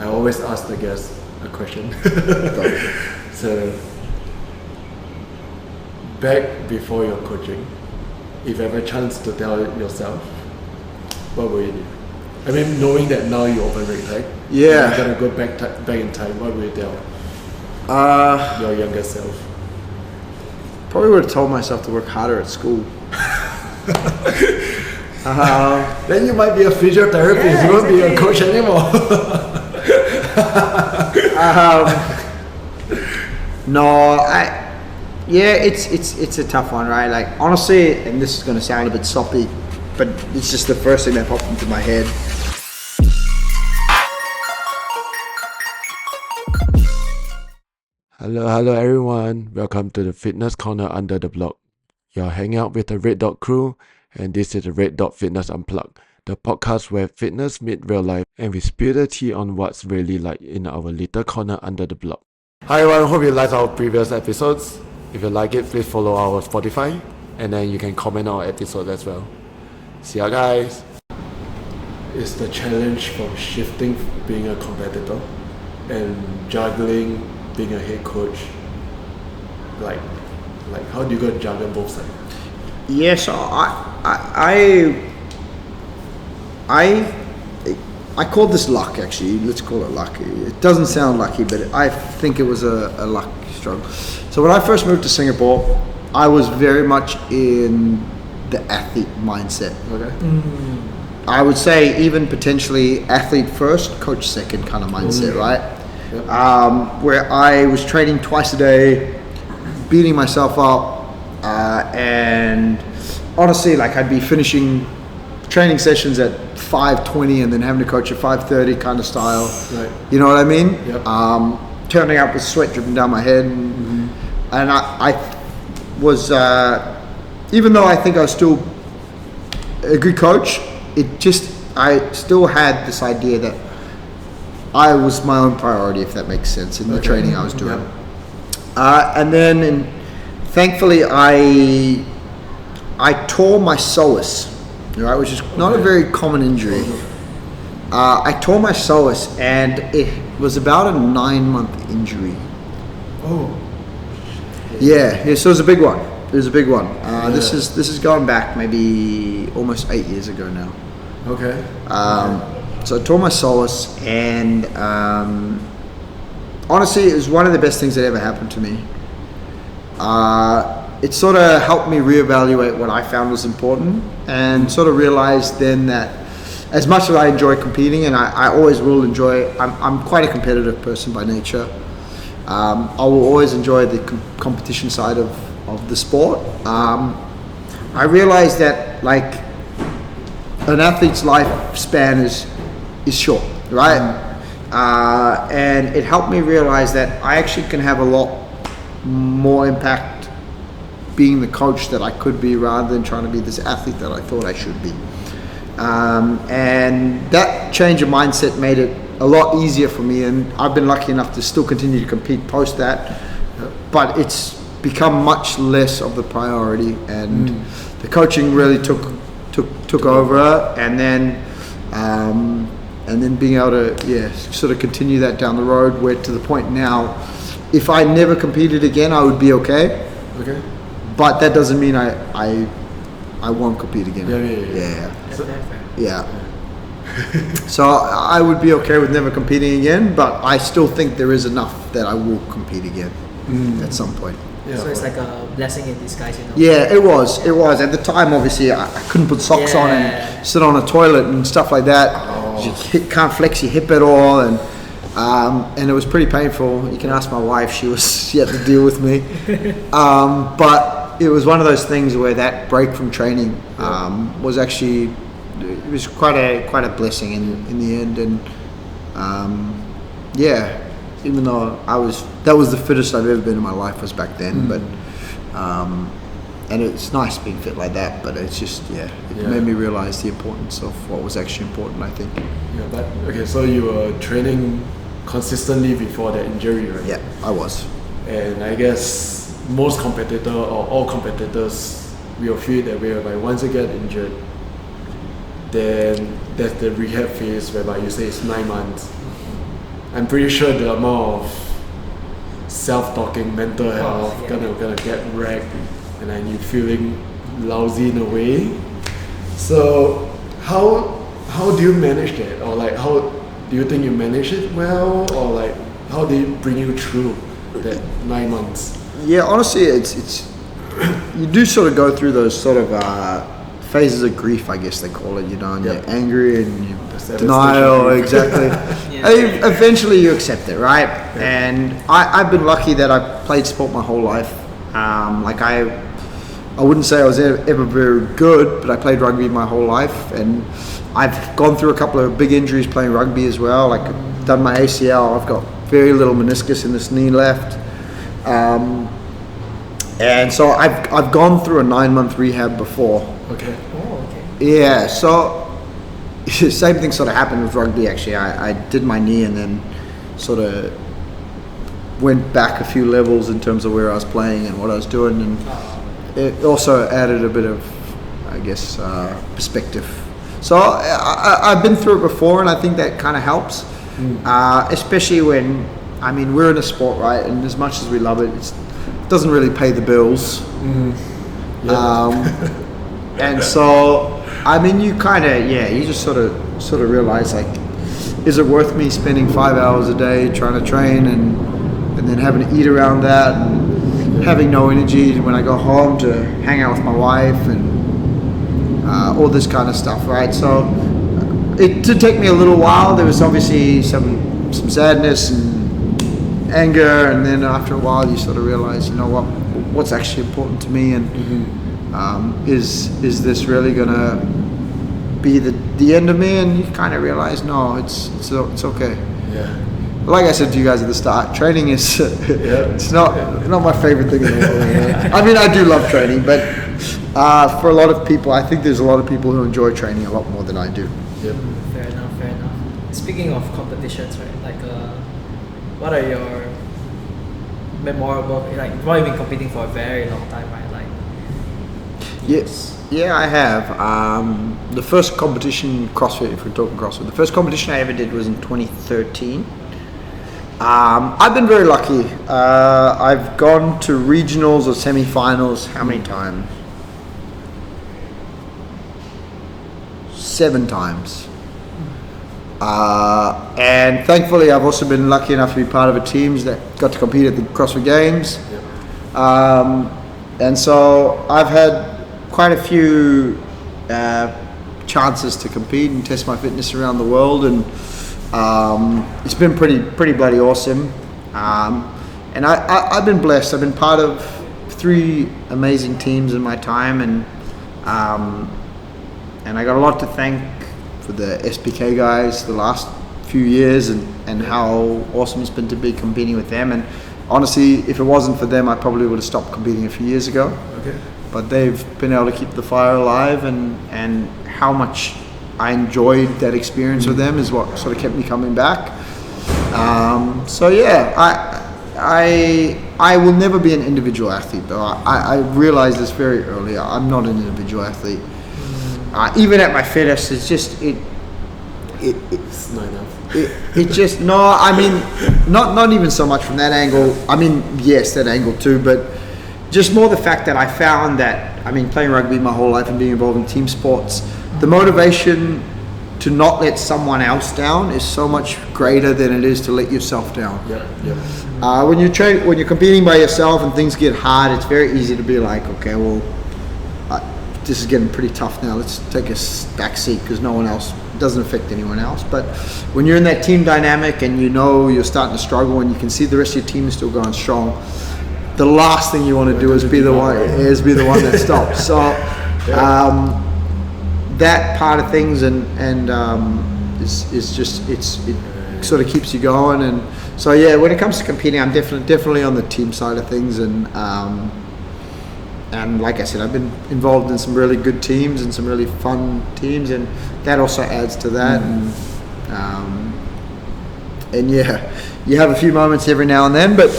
I always ask the guests a question. So, back before your coaching, if you have a chance to tell yourself, what will you do? I mean, knowing that now you open rig, right? Yeah. You're gonna go back in time. What will you tell your younger self? Probably would have told myself to work harder at school. Then you might be a physiotherapist. You won't be a coach anymore. It's a tough one, right? Like honestly, and this is going to sound a bit soppy, but it's just the first thing that popped into my head. Hello everyone. Welcome to the Fitness Corner Under the Block. You're hanging out with the Red Dot crew, and this is the Red Dot Fitness Unplugged, the podcast where fitness meets real life and we spill the tea on what's really like in our little corner under the block. Hi everyone, hope you liked our previous episodes. If you like it, please follow our Spotify, and then you can comment on our episode as well. See ya guys. Is the challenge from shifting being a competitor and juggling being a head coach, like how do you go juggle both sides? Yeah, so I call this luck actually. Let's call it luck. It doesn't sound lucky, but I think it was a luck struggle. So when I first moved to Singapore, I was very much in the athlete mindset. Okay. I would say even potentially athlete first, coach second kind of mindset, right? Yep. Where I was training twice a day, beating myself up, and honestly, like I'd be finishing training sessions at 5:20 and then having to coach at 5:30 kind of style. Right. You know what I mean? Yep. Turning up with sweat dripping down my head, and I was, even though I think I was still a good coach, I still had this idea that I was my own priority, if that makes sense, in the training I was doing. Yep. And then, thankfully, I tore my psoas, right, which is not a very common injury. I tore my psoas, and it was about a 9-month injury. Oh. Yeah. So it was a big one. This is going back maybe almost 8 years ago now. Okay. So I tore my psoas, and honestly, it was one of the best things that ever happened to me. It sort of helped me reevaluate what I found was important, and sort of realized then that as much as I enjoy competing, and I always will enjoy, I'm quite a competitive person by nature. I will always enjoy the competition side of the sport. I realized that like an athlete's lifespan is short, right? And it helped me realize that I actually can have a lot more impact being the coach that I could be, rather than trying to be this athlete that I thought I should be. And that change of mindset made it a lot easier for me, and I've been lucky enough to still continue to compete post that, but it's become much less of the priority, and the coaching really took over, and then being able to sort of continue that down the road, where to the point now, if I never competed again, I would be okay. Okay. But that doesn't mean I won't compete again. Yeah. So I would be okay with never competing again, but I still think there is enough that I will compete again at some point. Yeah. So it's like a blessing in disguise, you know? Yeah, it was. At the time, obviously, I couldn't put socks on and sit on a toilet and stuff like that. You can't flex your hip at all, and it was pretty painful. You can ask my wife; she had to deal with me. But it was one of those things where that break from training was actually, it was quite a blessing in the end, and even though that was the fittest I've ever been in my life was back then, but and it's nice being fit like that, but it's just it made me realize the importance of what was actually important, I think. Yeah, but okay, so you were training consistently before that injury, right? Yeah, I was. And I guess most competitor or all competitors will feel that way, whereby once you get injured, then there's the rehab phase whereby you say it's 9 months. I'm pretty sure the amount of self-talking, mental health, yeah. gonna get wrecked, and then you feeling lousy in a way. So how do you manage that, or like how do you think you manage it well, or like how did it bring you through that 9 months? Yeah, honestly, it's you do sort of go through those sort of phases of grief, I guess they call it. You know, and you're angry and you denial, exactly. And eventually, you accept it, right? Yeah. And I've been lucky that I played sport my whole life. Like I wouldn't say I was ever very good, but I played rugby my whole life, and I've gone through a couple of big injuries playing rugby as well. Like I've done my ACL. I've got very little meniscus in this knee left. And so I've gone through a 9-month rehab before. Okay. Oh, okay. Yeah, so same thing sort of happened with rugby actually. I did my knee and then sort of went back a few levels in terms of where I was playing and what I was doing, and it also added a bit of, I guess, perspective. So I've been through it before, and I think that kind of helps, especially when, I mean, we're in a sport, right? And as much as we love it, it doesn't really pay the bills. And so, I mean, you kind of, you just sort of realize, like, is it worth me spending 5 hours a day trying to train and then having to eat around that and having no energy when I go home to hang out with my wife and all this kind of stuff, right? So it did take me a little while. There was obviously some sadness and anger, and then after a while you sort of realize, you know what's actually important to me, and is this really gonna be the end of me? And you kind of realize, no, it's okay. Yeah. Like I said to you guys at the start, training is it's not my favorite thing in the world. I mean, I do love training, but for a lot of people, I think there's a lot of people who enjoy training a lot more than I do. Yep. Fair enough. Speaking of competitions, right? Like, what are your memorable? Like, you've probably been competing for a very long time, right? Like. Yes. Yeah, I have. The first competition, CrossFit, if we're talking CrossFit, the first competition I ever did was in 2013. I've been very lucky. I've gone to regionals or semi-finals how many times? 7 times. And thankfully I've also been lucky enough to be part of a teams that got to compete at the CrossFit Games. And so I've had quite a few chances to compete and test my fitness around the world, and it's been pretty bloody awesome. And I've been blessed. I've been part of 3 amazing teams in my time, and I got a lot to thank for the SPK guys the last few years, and how awesome it's been to be competing with them. And honestly, if it wasn't for them, I probably would have stopped competing a few years ago. Okay. But they've been able to keep the fire alive, and how much I enjoyed that experience with them is what sort of kept me coming back. So yeah, I will never be an individual athlete though. I realized this very early. I'm not an individual athlete. Even at my fittest, it's just it's not enough. It just I mean, not even so much from that angle. I mean, yes, that angle too, but just more the fact that I found that, I mean, playing rugby my whole life and being involved in team sports, the motivation to not let someone else down is so much greater than it is to let yourself down. When you're competing by yourself and things get hard, it's very easy to be like, okay, well, this is getting pretty tough now. Let's take a back seat because no one else, it doesn't affect anyone else. But when you're in that team dynamic and you know you're starting to struggle and you can see the rest of your team is still going strong, the last thing you want to do is be the one that stops. So that part of things and is just it sort of keeps you going. And so yeah, when it comes to competing, I'm definitely on the team side of things, and like I said, I've been involved in some really good teams and some really fun teams, and that also adds to that. And yeah, you have a few moments every now and then, but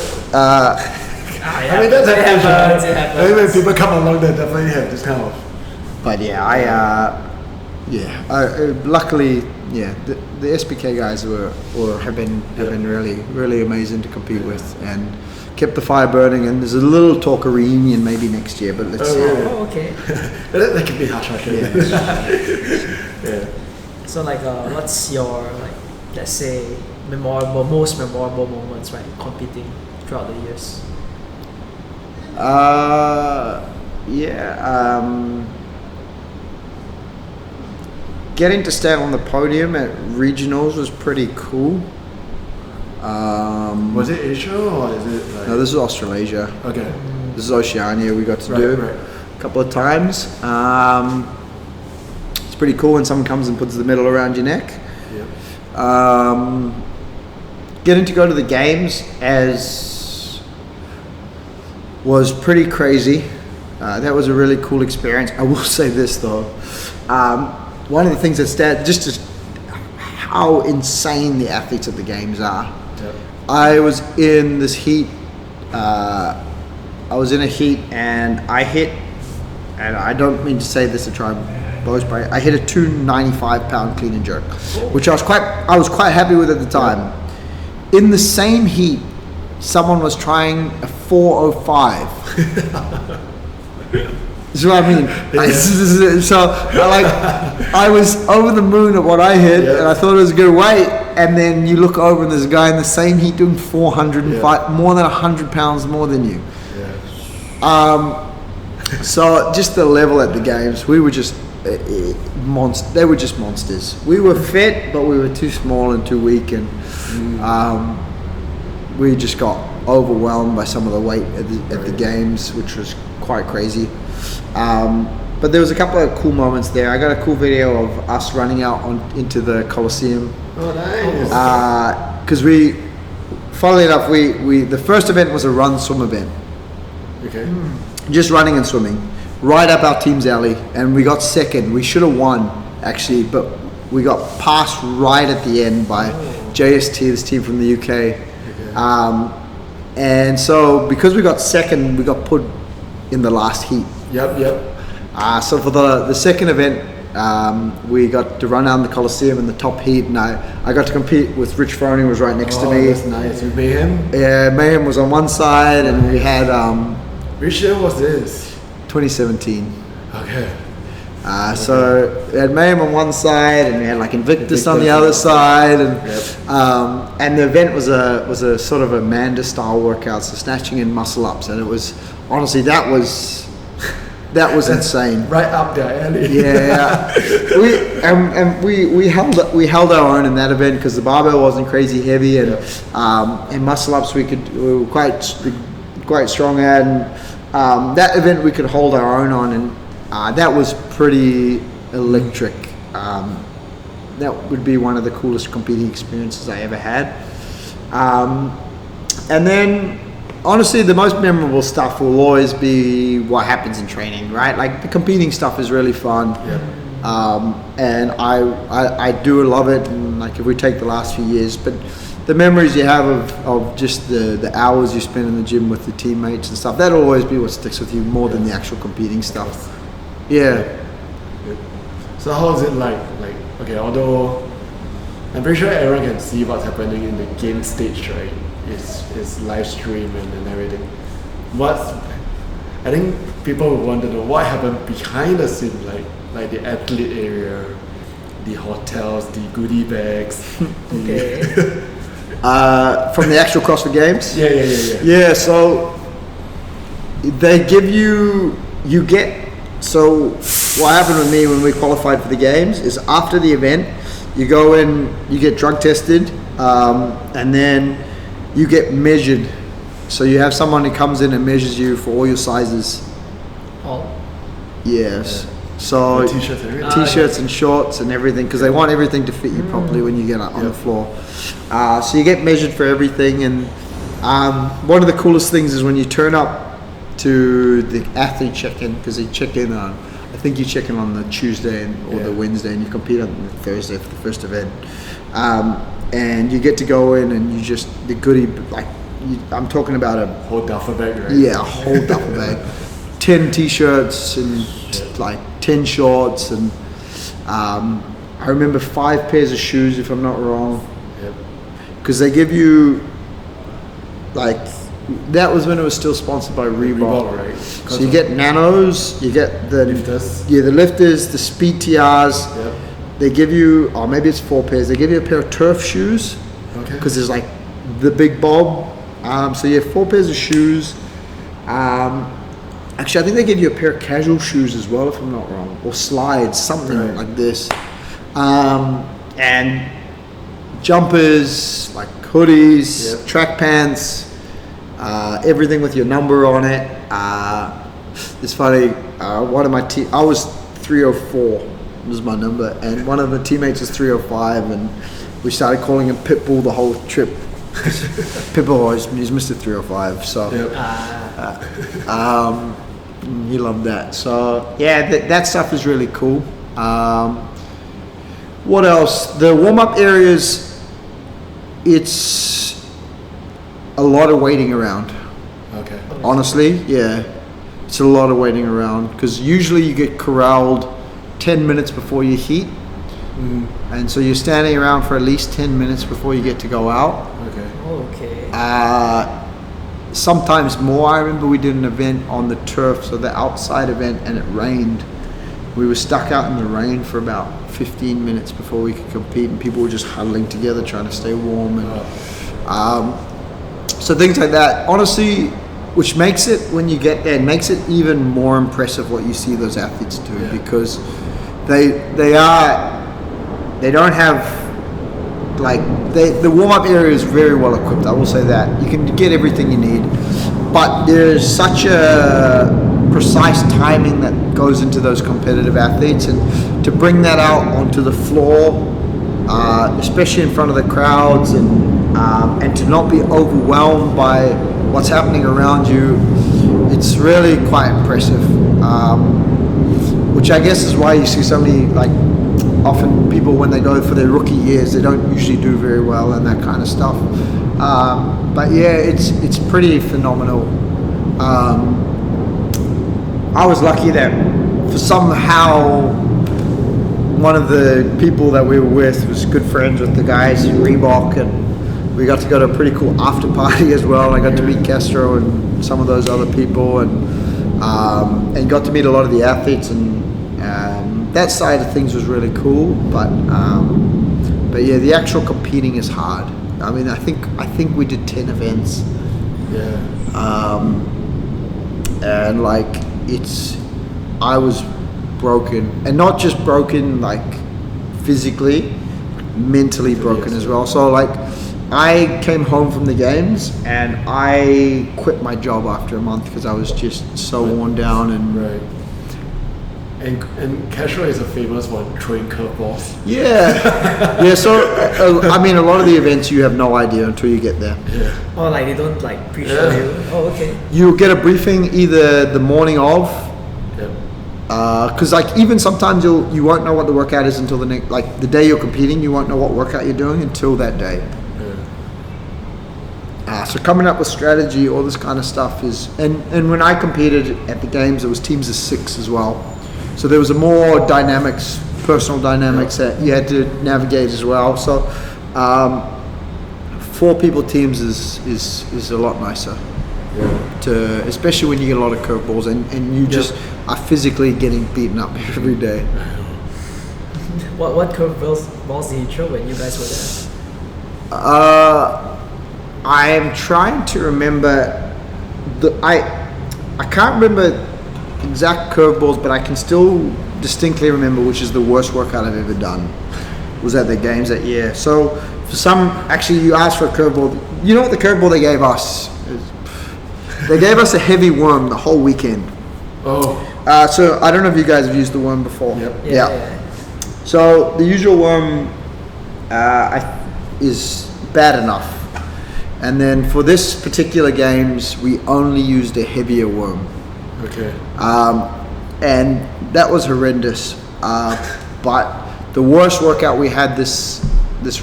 I mean, that's happens. I mean, when people come along, they definitely have this kind of. But yeah, I luckily the SPK guys have been really amazing to compete with, and kept the fire burning. And there's a little talk of reunion maybe next year, but let's see. Oh, okay. That could be hush. Yeah. So like, what's your, like, let's say, most memorable moments, right, competing throughout the years? Getting to stand on the podium at regionals was pretty cool. Was it Asia or is it like... No, this is Australasia. Okay. This is Oceania. We got to do a couple of times. It's pretty cool when someone comes and puts the medal around your neck. Yep. Getting to go to the games was pretty crazy. That was a really cool experience. I will say this though. One of the things just how insane the athletes at the games are. Yep. I was in this heat. I was in a heat and I hit, and I don't mean to say this to try and boast, but I hit a 295-pound clean and jerk, which I was quite happy with at the time. In the same heat, someone was trying a 405. This is what I mean. I was over the moon at what I hit, and I thought it was a good weight. And then you look over, and there's a guy in the same heat doing 405, more than 100 pounds more than you. So just the level at the games, we were just they were just monsters. We were fit, but we were too small and too weak, and we just got overwhelmed by some of the weight at the games, which was quite crazy. But there was a couple of cool moments there. I got a cool video of us running out into the Coliseum. Oh, nice. Because funnily enough, the first event was a run-swim event. Okay. Just running and swimming, right up our team's alley, and we got second. We should have won, actually, but we got passed right at the end by JST, this team from the UK. Okay. And so because we got second, we got put in the last heat. Yep. So for the second event, we got to run out in the Coliseum in the top heat, and I got to compete with Rich Froning, was right next to me. That's nice. With Mayhem? Yeah, Mayhem was on one side, and we had... Which year was this? 2017. Okay. So we had Mayhem on one side, and we had like Invictus on the other side, and the event was a sort of a Manda style workout, so snatching and muscle ups, and it was honestly that was insane. Right up there alley. Yeah. we held our own in that event because the barbell wasn't crazy heavy, and muscle ups we were quite strong at, and that event we could hold our own on, and that was pretty electric. That would be one of the coolest competing experiences I ever had. And then honestly, the most memorable stuff will always be what happens in training, right? Like the competing stuff is really fun. And I do love it, and like if we take the last few years, but the memories you have of just the hours you spend in the gym with the teammates and stuff, that'll always be what sticks with you more than the actual competing stuff. So how is it like okay, although I'm pretty sure everyone can see what's happening in the game stage, right? It's live stream and everything. I think people would want to know what happened behind the scene, like the athlete area, the hotels, the goodie bags. Okay. From the actual CrossFit Games? Yeah. So they give so what happened with me when we qualified for the games is after the event, you go in, you get drug tested, and then you get measured. So you have someone who comes in and measures you for all your sizes. Oh. Yes. So t-shirts and shorts and everything, because they want everything to fit you properly when you get on the floor. So you get measured for everything, and one of the coolest things is when you turn up to the athlete check-in, because they check in on, I think you check in on the Tuesday or the Wednesday, and you compete on the Thursday for the first event. And you get to go in, and you just the goodie, like I'm talking about a whole duffel bag, right? Yeah, a whole duffel bag, 10 t-shirts and like 10 shorts, and I remember 5 pairs of shoes, if I'm not wrong, Yep. because they give you, like, that was when it was still sponsored by Reebok. Right? So you get nanos, you get the Lifters. yeah, the lifters, the speed TRs. Yep. They give you, or maybe it's 4 pairs. They give you a pair of turf shoes Okay. because there's like the big bob. So you have 4 pairs of shoes. Actually, I think they give you a pair of casual shoes as well, if I'm not wrong, or slides, something Right. like this. And jumpers, like hoodies, Yep. track pants, everything with your number on it. It's funny. One of my I was 304 was my number, and one of the teammates was 305, and we started calling him Pitbull the whole trip. Pitbull, he's Mr. 305, so Yep. he loved that. So yeah, that stuff is really cool. What else? The warm-up areas, it's a lot of waiting around. Okay. Honestly, yeah, it's a lot of waiting around because usually you get corralled 10 minutes before your heat, and so you're standing around for at least 10 minutes before you get to go out. Okay. Okay. Sometimes more. I remember we did an event on the turf, so the outside event, and it rained. We were stuck out in the rain for about 15 minutes before we could compete, and people were just huddling together trying to stay warm, and so things like that. Honestly, which makes it, when you get there, it makes it even more impressive what you see those athletes do, because they don't have, like, the warm-up area is very well equipped, I will say that. You can get everything you need, but there's such a precise timing that goes into those competitive athletes, and to bring that out onto the floor, especially in front of the crowds, and to not be overwhelmed by what's happening around you, it's really quite impressive. Which I guess is why you see so many, like, often people when they go for their rookie years, they don't usually do very well and that kind of stuff. But yeah, it's pretty phenomenal. I was lucky that for somehow one of the people that we were with was good friends with the guys in Reebok, and we got to go to a pretty cool after party as well. I got to meet Castro and some of those other people, and got to meet a lot of the athletes, and that side of things was really cool. But yeah, the actual competing is hard. I mean, I think we did 10 events. Yeah. And like, I was broken, and not just broken like physically, mentally broken as well. So like, I came home from the games and I quit my job after a month because I was just so worn down. And Right. And Castro is famous for throwing curveballs. yeah. So I mean, a lot of the events you have no idea until you get there. Yeah. Oh, like they don't like pre-show you. Oh, okay. You get a briefing either the morning of, Yep. because like even sometimes you won't know what the workout is until the next, like the day you're competing, you won't know what workout you're doing until that day. So coming up with strategy, all this kind of stuff is, and when I competed at the games, it was teams of 6 as well. So there was a more dynamics, personal dynamics that you had to navigate as well. So 4 people teams is a lot nicer. To, especially when you get a lot of curveballs and you just are physically getting beaten up every day. What curveballs did you throw when you guys were there? I am trying to remember I can't remember exact curveballs, but I can still distinctly remember which is the worst workout I've ever done. Was at the games that year. So for some, actually, you asked for a curveball. You know what the curveball they gave us? They gave us a heavy worm the whole weekend. Oh. So I don't know if you guys have used the worm before. Yep. Yeah. So the usual worm is bad enough. And then for this particular games, we only used a heavier worm. Okay. And that was horrendous. But the worst workout we had, this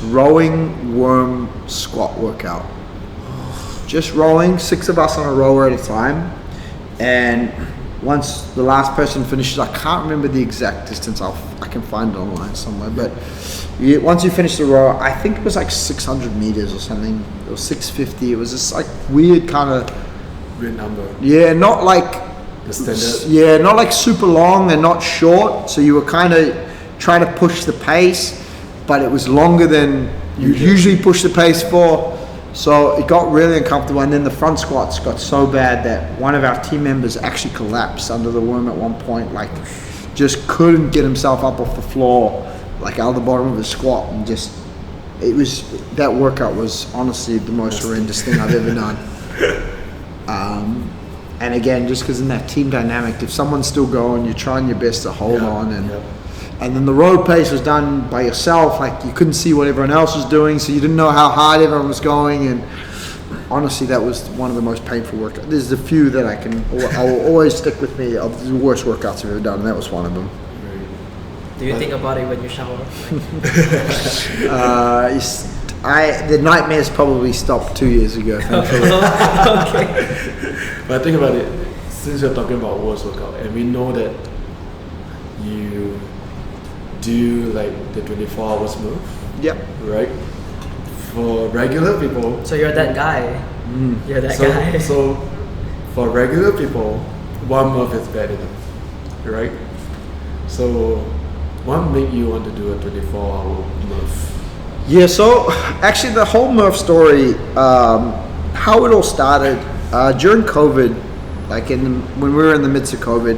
rowing worm squat workout. Just rowing, 6 of us on a rower at a time. And once the last person finishes, I can't remember the exact distance. I can find it online somewhere. But once you finish the row, I think it was like 600 meters or something, or 650. It was this like weird kind of Weird number. yeah, not like The standard. yeah, not like super long and not short. So you were kind of trying to push the pace, but it was longer than you usually push the pace for. So it got really uncomfortable, and then the front squats got so bad that one of our team members actually collapsed under the worm at one point, like just couldn't get himself up off the floor, like out of the bottom of his squat, and just, that workout was honestly the most horrendous thing I've ever done. And again, just because in that team dynamic, if someone's still going, you're trying your best to hold on, and then the road pace was done by yourself, like you couldn't see what everyone else was doing, so you didn't know how hard everyone was going, and honestly that was one of the most painful workouts. There's a few that I will always stick with me of the worst workouts I've ever done, and that was one of them. Do you think about it when you shower? The nightmares probably stopped 2 years ago, thankfully. Okay. But think about it, since you're talking about worst workout, and we know that you do like the 24 hours move, Yep. right? For regular people, So you're that guy. You're that guy. so for regular people, one move is bad enough, right? So what made you want to do a 24-hour move? Yeah, so actually the whole Murph story, how it all started, during COVID, like when we were in the midst of COVID,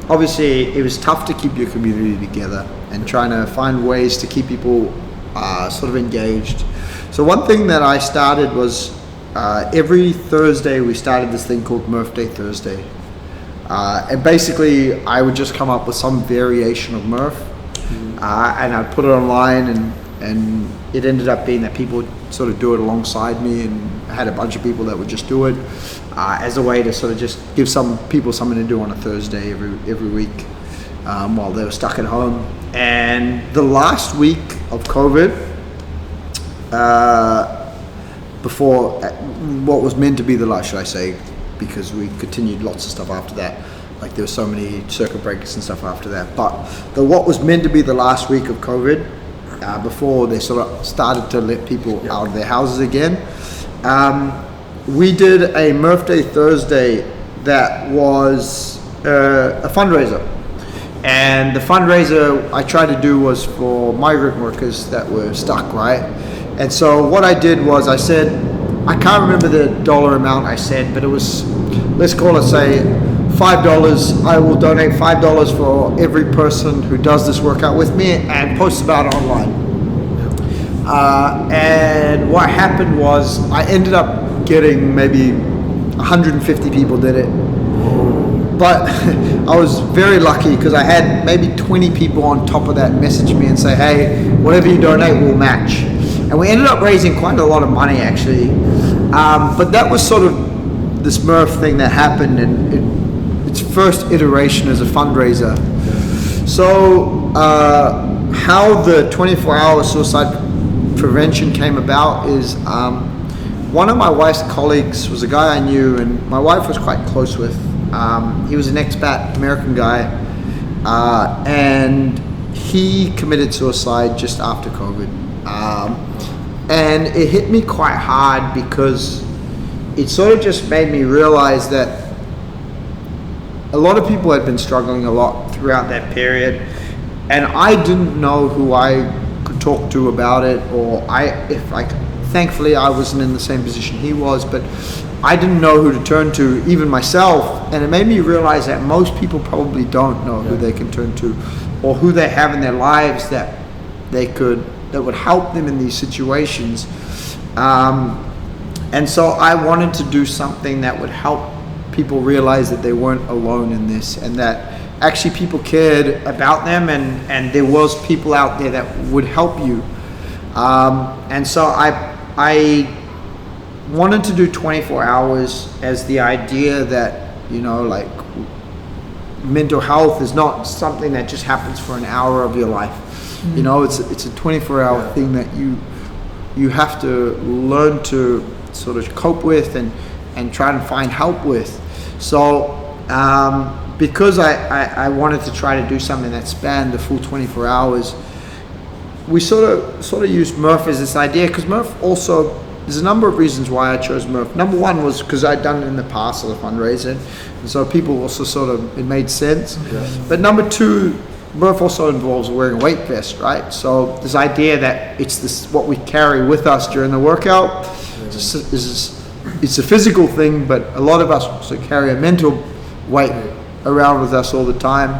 obviously it was tough to keep your community together and trying to find ways to keep people sort of engaged. So one thing that I started was every Thursday we started this thing called Murph Day Thursday. And basically I would just come up with some variation of Murph, and I'd put it online, and it ended up being that people would sort of do it alongside me, and I had a bunch of people that would just do it as a way to sort of just give some people something to do on a Thursday every week while they were stuck at home. And the last week of COVID, before what was meant to be the last, should I say, because we continued lots of stuff after that. Like there were so many circuit breakers and stuff after that. But what was meant to be the last week of COVID, before they sort of started to let people out of their houses again, we did a Murph Day Thursday that was a fundraiser. And the fundraiser I tried to do was for migrant workers that were stuck, right? And so what I did was I said, I can't remember the dollar amount I said, but it was, let's call it, say, $5. I will donate $5 for every person who does this workout with me and post about it online. And what happened was I ended up getting maybe 150 people did it. But I was very lucky because I had maybe 20 people on top of that message me and say, hey, whatever you donate, we'll match. And we ended up raising quite a lot of money actually. But that was sort of this Murph thing that happened, and its first iteration as a fundraiser. So how the 24-hour suicide prevention came about is one of my wife's colleagues was a guy I knew and my wife was quite close with. He was an expat American guy, and he committed suicide just after COVID. And it hit me quite hard because it sort of just made me realize that a lot of people had been struggling a lot throughout that period, and I didn't know who I could talk to about it, or thankfully I wasn't in the same position he was, but I didn't know who to turn to, even myself, and it made me realize that most people probably don't know who they can turn to, or who they have in their lives that would help them in these situations. And so I wanted to do something that would help people realize that they weren't alone in this, and that actually people cared about them, and there was people out there that would help you. And so I wanted to do 24 hours as the idea that, you know, like mental health is not something that just happens for an hour of your life. You know, it's a 24-hour thing that you have to learn to sort of cope with and try and find help with. So because I wanted to try to do something that spanned the full 24 hours, we sort of used Murph as this idea, because Murph also, there's a number of reasons why I chose Murph. Number one was because I'd done it in the past as a fundraiser, and so people also it made sense. Yeah. But number two, Murph also involves wearing a weight vest, right? So this idea that it's this what we carry with us during the workout it's a physical thing, but a lot of us also carry a mental weight around with us all the time.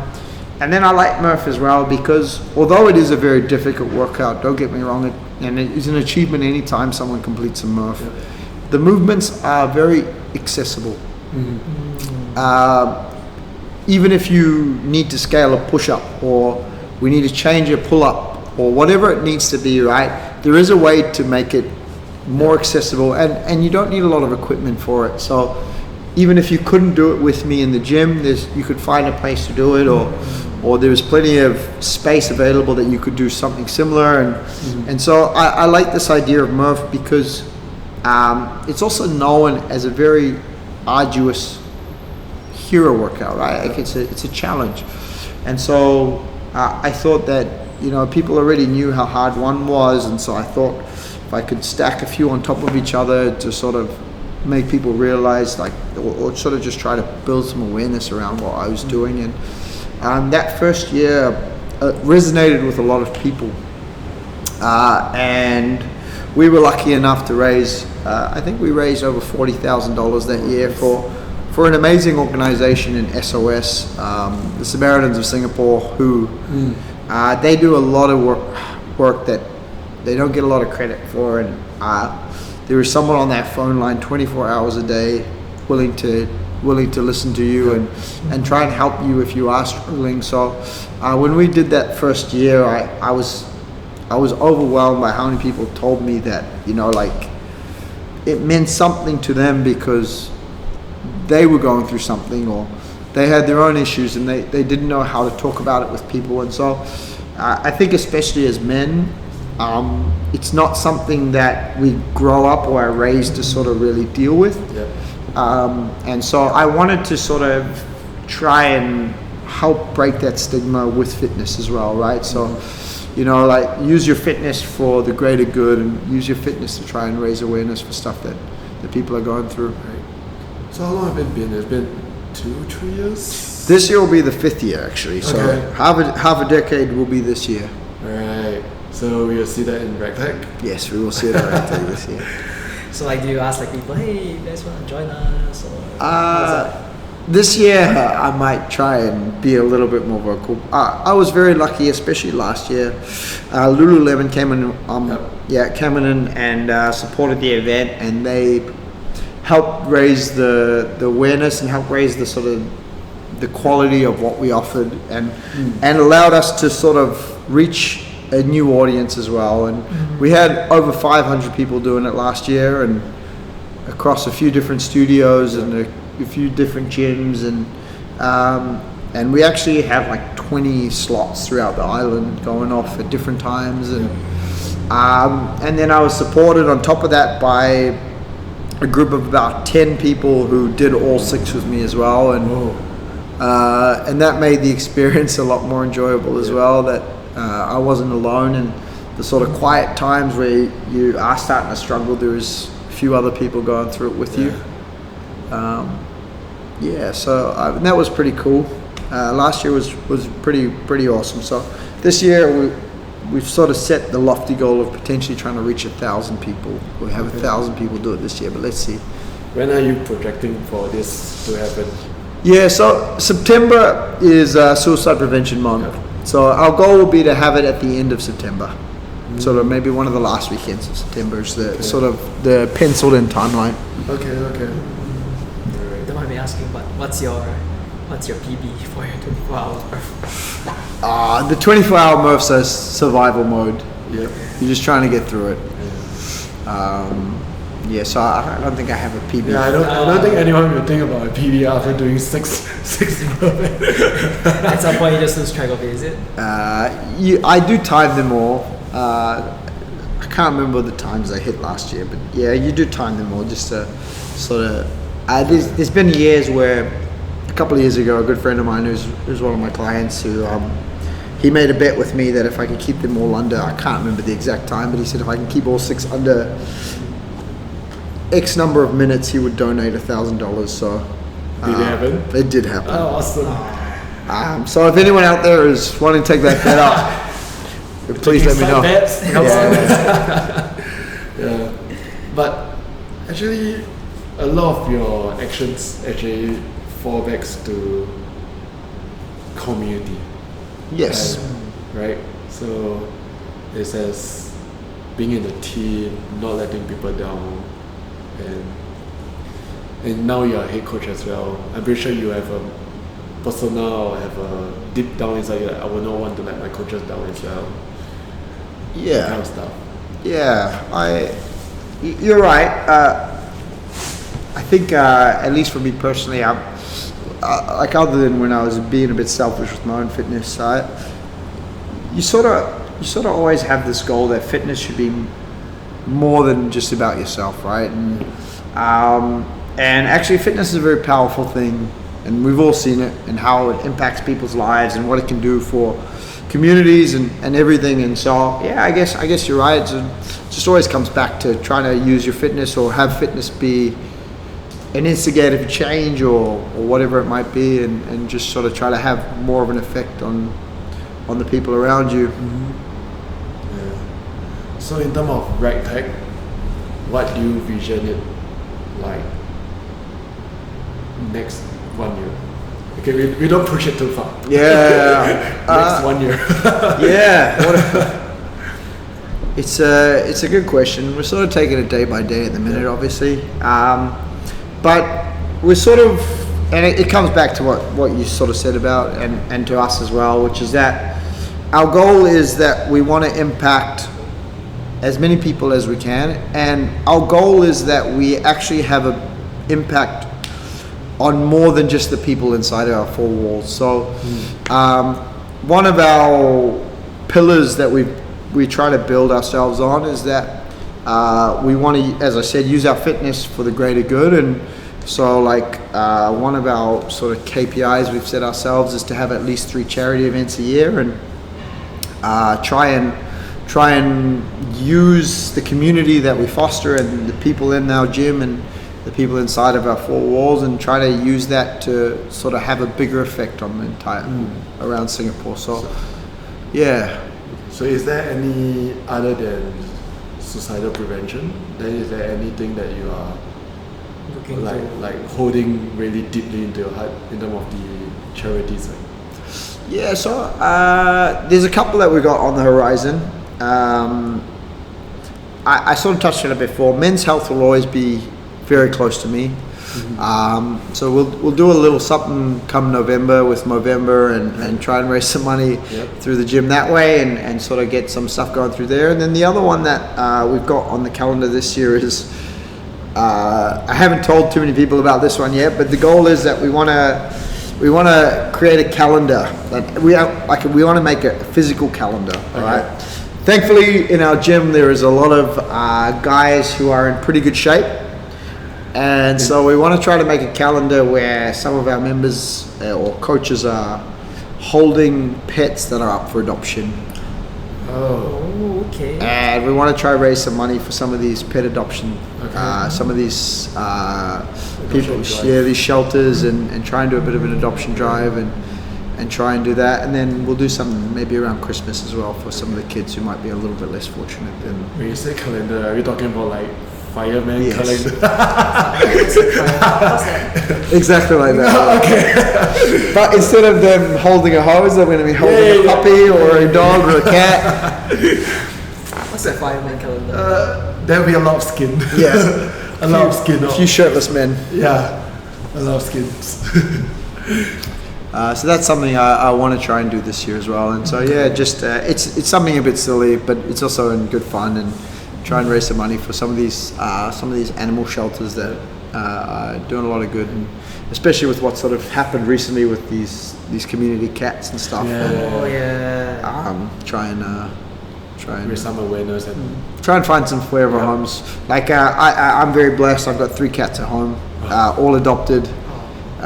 And then I like Murph as well because although it is a very difficult workout, don't get me wrong, and it is an achievement anytime someone completes a Murph, the movements are very accessible. Even if you need to scale a push-up, or we need to change a pull-up, or whatever it needs to be, right, there is a way to make it more accessible, and you don't need a lot of equipment for it. So even if you couldn't do it with me in the gym, you could find a place to do it, or there's plenty of space available that you could do something similar. And so I like this idea of Murph because it's also known as a very arduous hero workout, right? Like it's a challenge. And so I thought that, people already knew how hard one was, and so I thought if I could stack a few on top of each other to sort of make people realize, or sort of just try to build some awareness around what I was doing. And that first year resonated with a lot of people. And we were lucky enough to raise, I think we raised over $40,000 that year for an amazing organization in SOS, the Samaritans of Singapore, who they do a lot of work that they don't get a lot of credit for, and there is someone on that phone line 24 hours a day willing to listen to you and try and help you if you are struggling. So when we did that first year, I was overwhelmed by how many people told me that it meant something to them because they were going through something, or they had their own issues and they didn't know how to talk about it with people. And so I think especially as men, it's not something that we grow up or are raised to sort of really deal with. And so I wanted to sort of try and help break that stigma with fitness as well, right? So, use your fitness for the greater good, and use your fitness to try and raise awareness for stuff that people are going through. So how long have it been? It's been 2-3 years? This year will be the 5th year, actually. So half a decade will be this year. Alright. So we'll see that in RegTech? Yes, we will see that RegTech this year. So do you ask people, hey, you guys want to join us? Or this year I might try and be a little bit more vocal. I was very lucky, especially last year. Lululemon came in and supported the event, and they helped raise the awareness and helped raise the sort of the quality of what we offered, and allowed us to sort of reach a new audience as well. And we had over 500 people doing it last year, and across a few different studios and a few different gyms, and we actually had like 20 slots throughout the island going off at different times, and then I was supported on top of that by a group of about 10 people who did all 6 with me as well, and that made the experience a lot more enjoyable as well, that I wasn't alone, and the sort of quiet times where you are starting to struggle, there is a few other people going through it with you. So that was pretty cool. Last year was pretty awesome. So this year we've sort of set the lofty goal of potentially trying to reach 1,000 people. We'll have 1,000 people do it this year, but let's see. When are you projecting for this to happen? Yeah, so September is Suicide Prevention Month. So our goal will be to have it at the end of September. Sort of maybe one of the last weekends of September is the sort of the penciled in timeline. Okay. Don't mind me asking, but what's your PB for your 24 hours? The 24-hour Murph says survival mode. Yep. You're just trying to get through it. So I don't think I have a PB. Yeah, I don't think anyone will think about a PB after doing six At some point you just lose track of it, is it? I do time them all. I can't remember the times I hit last year, but yeah, you do time them all just to sort of. There's been years where couple of years ago, a good friend of mine who's one of my clients who he made a bet with me that if I could keep them all under, I can't remember the exact time, but he said if I can keep all 6 under X number of minutes, he would donate $1,000. So Did it happen? it did happen. Oh, awesome. So if anyone out there is wanting to take that bet up, please let me know. Bets, Yeah. yeah. But actually, a lot of your actions actually fall back to community. Yes. Right? So it says being in a team, not letting people down, and now you're a head coach as well. I'm pretty sure you have a persona or have a deep down inside you, like, I would not want to let my coaches down as well. That kind Yeah. of stuff. Yeah. You're right. I think at least for me personally, I'm like, other than when I was being a bit selfish with my own fitness, you sort of always have this goal that fitness should be more than just about yourself, right? And actually, fitness is a very powerful thing, and we've all seen it and how it impacts people's lives and what it can do for communities and everything. And so, yeah, I guess you're right. It just always comes back to trying to use your fitness or have fitness be an instigator for change or whatever it might be, and just sort of try to have more of an effect on the people around you. Yeah. So in terms of ragtag, what do you vision it like next 1 year? Okay, we don't push it too far. Yeah. Next 1 year. Yeah. It's a good question. We're sort of taking it day by day at the minute, obviously. But we're sort of, and it comes back to what you sort of said about, and to us as well, which is that our goal is that we want to impact as many people as we can, and our goal is that we actually have an impact on more than just the people inside our 4 walls. So one of our pillars that we try to build ourselves on is that we want to, as I said, use our fitness for the greater good. And so like one of our sort of KPIs we've set ourselves is to have at least 3 charity events a year, and try and use the community that we foster and the people in our gym and the people inside of our 4 walls, and try to use that to sort of have a bigger effect on the entire around Singapore. So yeah. So is there any, other than suicidal prevention, then is there anything that you are Looking like holding really deeply into your heart in terms of the charity side? Yeah, so there's a couple that we got on the horizon. I sort of touched on it before. Men's health will always be very close to me. So we'll do a little something come November with Movember and try and raise some money through the gym that way, and sort of get some stuff going through there. And then the other one that we've got on the calendar this year is, I haven't told too many people about this one yet, but the goal is that we want to create a calendar that we want to make a physical calendar. All right. Thankfully, in our gym there is a lot of guys who are in pretty good shape, and so we want to try to make a calendar where some of our members or coaches are holding pets that are up for adoption. Oh, okay. And we want to try to raise some money for some of these pet adoption, some of these people, these shelters, and try and do a bit of an adoption drive and try and do that. And then we'll do something maybe around Christmas as well for some of the kids who might be a little bit less fortunate than. When you say calendar, are you talking about like fireman calendar? Exactly like that. Okay. But instead of them holding a hose, they're going to be holding a puppy or a dog or a cat. What's that fireman calendar? There'll be a lot of skin. Yes. A lot of skin. A few shirtless men. Yeah. A lot of skins. So that's something I want to try and do this year as well. And so yeah, just it's something a bit silly, but it's also in good fun, and try and raise some money for some of these animal shelters that are doing a lot of good, and especially with what sort of happened recently with these community cats and stuff. Oh yeah. Try and Raise some awareness and try and find some forever homes. Like I'm very blessed. I've got 3 cats at home, all adopted.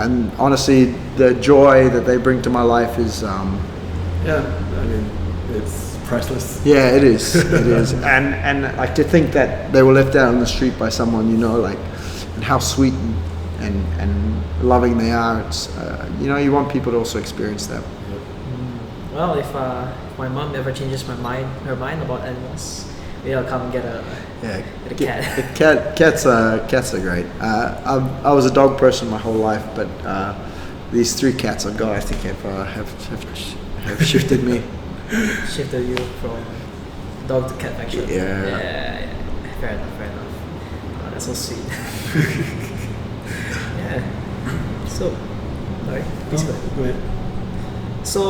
And honestly, the joy that they bring to my life is, Yeah, I mean, it's priceless. yeah, it is. It is. And like to think that they were left out on the street by someone, you know, like, and how sweet and loving they are. It's, you know, you want people to also experience that. Well, if my mom ever changes her mind about animals, maybe I'll come get a cat. Cats are great. I was a dog person my whole life, but these 3 cats I've got, I think have shifted me. Shifted you from dog to cat, actually. Yeah. Fair enough. Oh, that's so sweet. Yeah. So, sorry, please go ahead. Go ahead. So,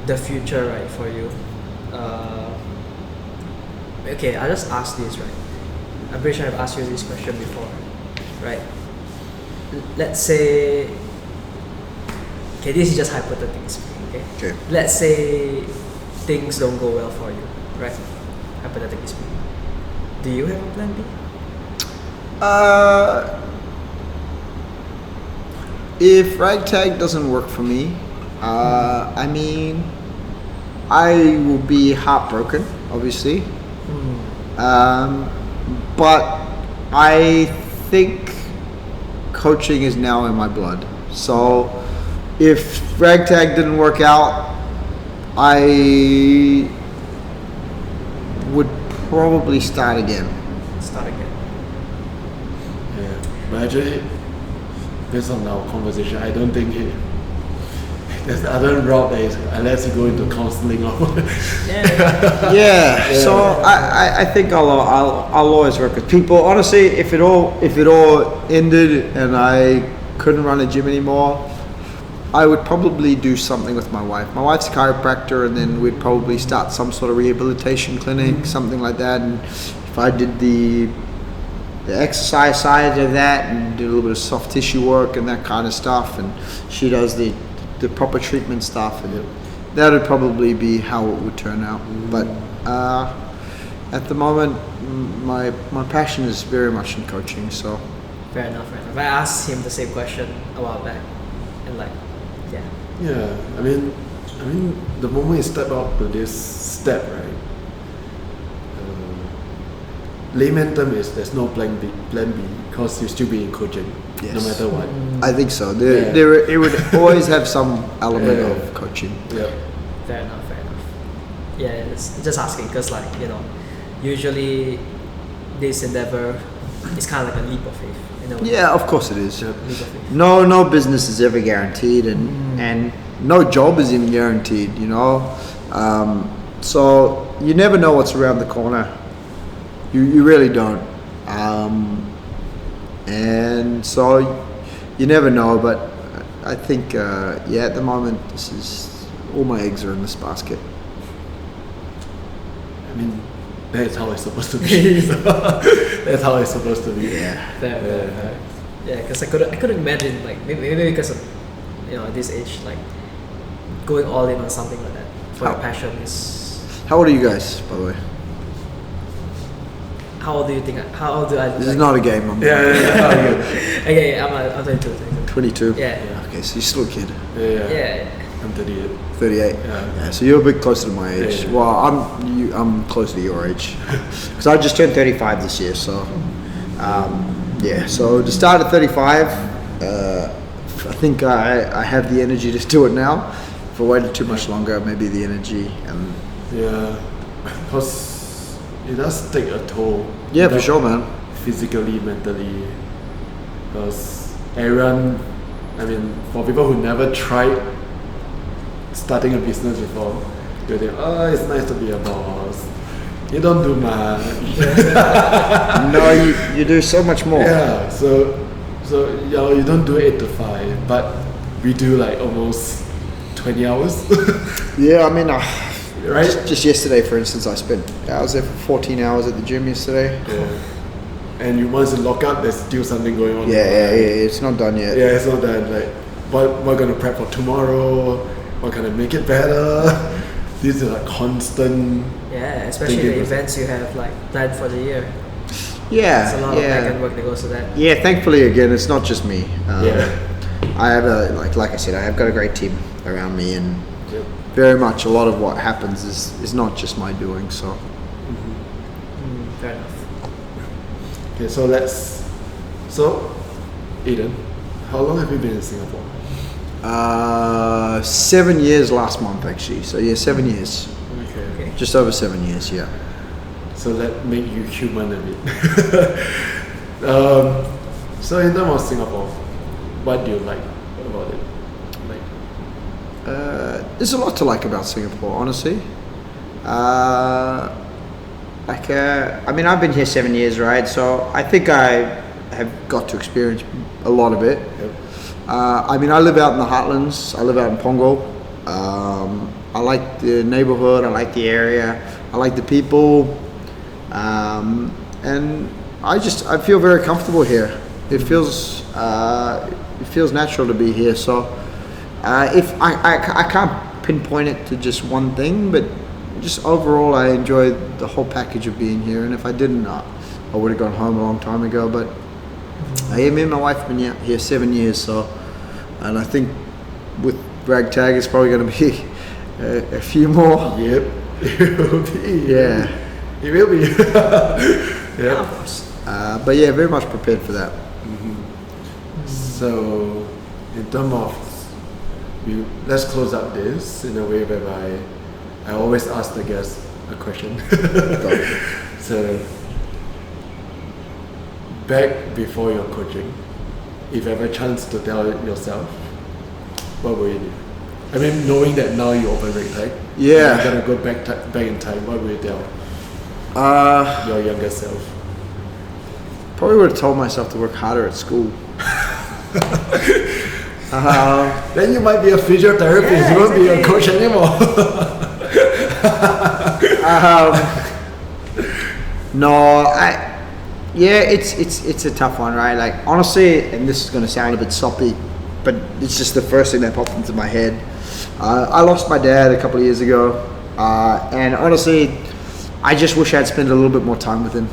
the future, right, for you. Okay, I just asked this, right? I'm pretty sure I've asked you this question before, right? Let's say, okay, this is just hypothetically speaking, okay? Let's say things don't go well for you, right? Hypothetically speaking. Do you have a plan B? If ragtag doesn't work for me, I mean, I will be heartbroken, obviously. But I think coaching is now in my blood. So if ragtag didn't work out, I would probably start again. Yeah, but actually, based on our conversation, I don't think there's other route that is unless you go into counseling or Yeah. So I think I'll always work with people. Honestly, if it all ended and I couldn't run a gym anymore, I would probably do something with my wife. My wife's a chiropractor, and then we'd probably start some sort of rehabilitation clinic, something like that. And if I did the exercise side of that and do a little bit of soft tissue work and that kind of stuff, and she does the proper treatment stuff, and that would probably be how it would turn out. But at the moment, my passion is very much in coaching. So Fair enough. I asked him the same question a while back, and like, yeah. Yeah, I mean, the moment you step out to this step, right? Layman term is there's no plan B, because you still be in coaching, no matter what. I think so. It would always have some element of coaching. Yeah. Fair enough. Yeah, it's just asking because, like, you know, usually this endeavor is kind of like a leap of faith. You know? Yeah, of course it is. Leap of faith. No business is ever guaranteed, and no job is even guaranteed. You know, so you never know what's around the corner. You really don't, and so you never know. But I think, at the moment, this is all my eggs are in this basket. I mean, that's how it's supposed to be. That's how it's supposed to be. Yeah. Fair. Yeah, because I couldn't imagine, like, maybe because of, you know, at this age, like going all in on something like that for your passion is. How old are you guys, by the way? How old do you think? How old do I? This is not a game. Okay, I'm 22. 22. Yeah. Okay, so you're still a kid. Yeah. I'm 38. 38. Yeah. So you're a bit closer to my age. Yeah. Well, I'm closer to your age because I just turned 35 this year. So, So to start at 35, I think I have the energy to do it now. If I waited too much longer, maybe the energy and. Yeah, because it does take a toll. Yeah, for sure, man. Physically, mentally, because everyone, I mean, for people who never tried starting a business before, they think, oh, it's nice to be a boss. You don't do much. No, you do so much more. Yeah, so you don't do 8 to 5, but we do like almost 20 hours. Yeah, I mean, right? Just yesterday, for instance, I was there for 14 hours at the gym yesterday. Yeah. And you once you lock up, there's still something going on. Yeah, it's not done yet. Yeah, it's not done. Like, we're gonna prep for tomorrow. We're gonna make it better. These are like constant. Yeah, especially the events you have like planned for the year. Yeah, There's a lot of back end work that goes to that. Yeah, thankfully, again, it's not just me. I have like I said, I have got a great team around me, and Yep. very much a lot of what happens is not just my doing. So Fair enough. Okay, so Aidan, how long have you been in Singapore? 7 years last month actually. So yeah, 7 years, Okay. just over 7 years. Yeah. So that make you human a bit. So in terms of Singapore, what do you like about it? Like, There's a lot to like about Singapore, honestly. I mean, I've been here 7 years, right? So I think I have got to experience a lot of it. yep. I mean, I live out in the Heartlands. I live out in Pongo. I like the neighborhood. I like the area. I like the people. And I feel very comfortable here. It feels natural to be here. So if I can't pinpoint it to just one thing, but just overall, I enjoy the whole package of being here. And if I didn't, I would have gone home a long time ago. But me and my wife have been here 7 years. So, and I think with Ragtag, it's probably going to be a few more. Yep. It will be. Yeah. It will be. Yeah, Yeah. of course. But yeah, very much prepared for that. So, in terms of, let's close up this in a way whereby I always ask the guest a question. So, back before your coaching, if you have a chance to tell yourself, what will you do? I mean, knowing that now you open Ragtag, Yeah. you're gonna go back in time. What will you tell your younger self? Probably would have told myself to work harder at school. Then you might be a physiotherapist. Yeah, you won't be a exactly. coach anymore. No, it's a tough one, right? Like honestly, and this is going to sound a bit soppy, but it's just the first thing that popped into my head. I lost my dad a couple of years ago, and honestly, I just wish I'd spent a little bit more time with him.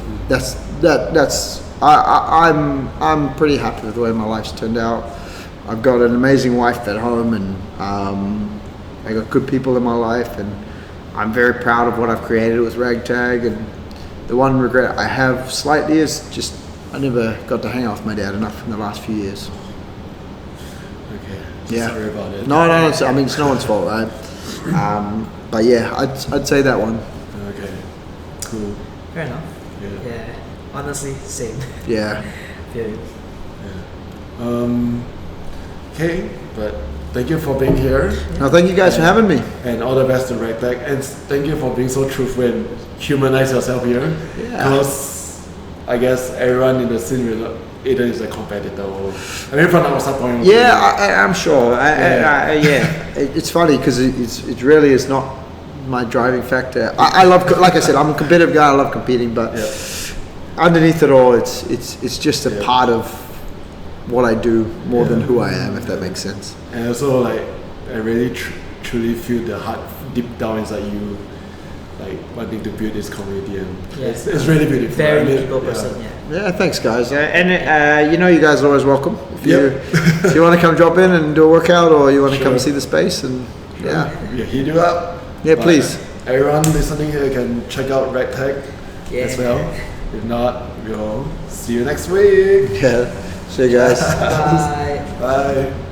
I'm pretty happy with the way my life's turned out. I've got an amazing wife at home, and I got good people in my life, and I'm very proud of what I've created with Ragtag. And the one regret I have slightly is just I never got to hang out with my dad enough in the last few years. Okay. Yeah. Sorry about it. No, it's no one's fault, right? But yeah, I'd say that one. Okay. Cool. Fair enough. Yeah. Yeah. Honestly, same. Yeah. Feel you. Okay, but thank you for being here, No, thank you guys for having me. and all the best to Ragtag, and thank you for being so truthful and humanize yourself here. Yeah. Because I guess everyone in the scene will know Aidan is a competitor. I mean, from outside point of view. Yeah, I'm sure. Yeah. It's funny because it really is not my driving factor. I love, like I said, I'm a competitive guy. I love competing, but Yeah. underneath it all, it's just a Yeah. part of what I do more than Yeah. who I am, if that makes sense. And also, like, I really truly feel the heart deep down inside you, like wanting to build this community, and Yeah. it's really beautiful. Very I mean, people yeah. person, yeah. Yeah, thanks guys. You know, you guys are always welcome. Yep. If you want to come drop in and do a workout, or you want to come Sure. see the space, and yeah, Yeah, hit you up. Yeah, But please. Everyone listening here can check out Ragtag Yeah. as well. If not, we'll see you next week. yeah. See you guys. Bye. Bye.